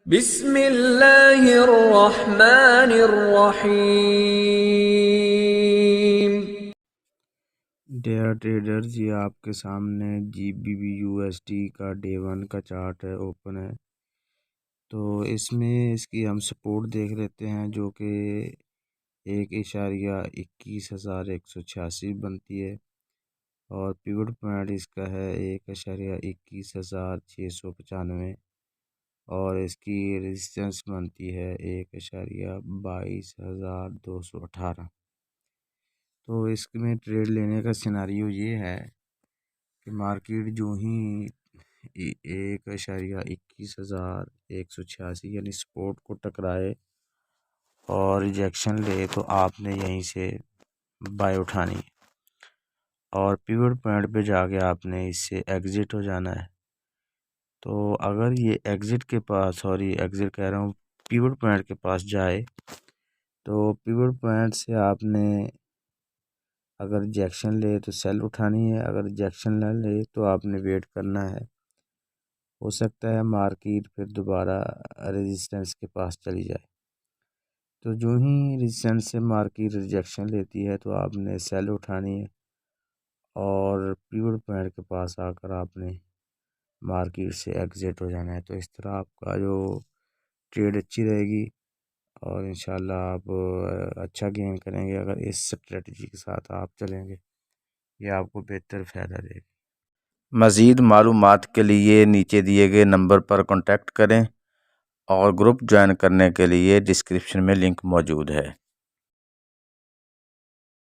بسم اللہ الرحمن الرحیم۔ ڈیئر ٹریڈرز، یہ آپ کے سامنے GBP/USD کا ڈے 1 کا چارٹ ہے، اوپن ہے۔ تو اس میں اس کی ہم سپورٹ دیکھ لیتے ہیں جو کہ 1.21,186 بنتی ہے، اور پیوٹ پوائنٹ اس کا ہے 1.21,695، اور اس کی ریزسٹنس بنتی ہے 1.22,218۔ تو اس میں ٹریڈ لینے کا سیناریو یہ ہے کہ مارکیٹ جو ہی 1.21,186 یعنی سپورٹ کو ٹکرائے اور ریجیکشن لے تو آپ نے یہیں سے بائی اٹھانی ہے، اور پیوٹ پوائنٹ پہ جا کے آپ نے اس سے ایگزٹ ہو جانا ہے۔ تو اگر یہ ایگزٹ کہہ رہا ہوں پیوٹ پوائنٹ کے پاس جائے تو پیوٹ پوائنٹ سے آپ نے اگر ریجیکشن لے تو سیل اٹھانی ہے، اگر ریجیکشن نہ لے تو آپ نے ویٹ کرنا ہے۔ ہو سکتا ہے مارکیٹ پھر دوبارہ ریزسٹنس کے پاس چلی جائے، تو جو ہی ریزسٹنس سے مارکیٹ ریجیکشن لیتی ہے تو آپ نے سیل اٹھانی ہے، اور پیوٹ پوائنٹ کے پاس آ کر آپ نے مارکیٹ سے ایگزٹ ہو جانا ہے۔ تو اس طرح آپ کا جو ٹریڈ اچھی رہے گی، اور انشاءاللہ آپ اچھا گین کریں گے اگر اس اسٹریٹجی کے ساتھ آپ چلیں گے، یہ آپ کو بہتر فائدہ دے گا۔ مزید معلومات کے لیے نیچے دیے گئے نمبر پر کانٹیکٹ کریں، اور گروپ جوائن کرنے کے لیے ڈسکرپشن میں لنک موجود ہے۔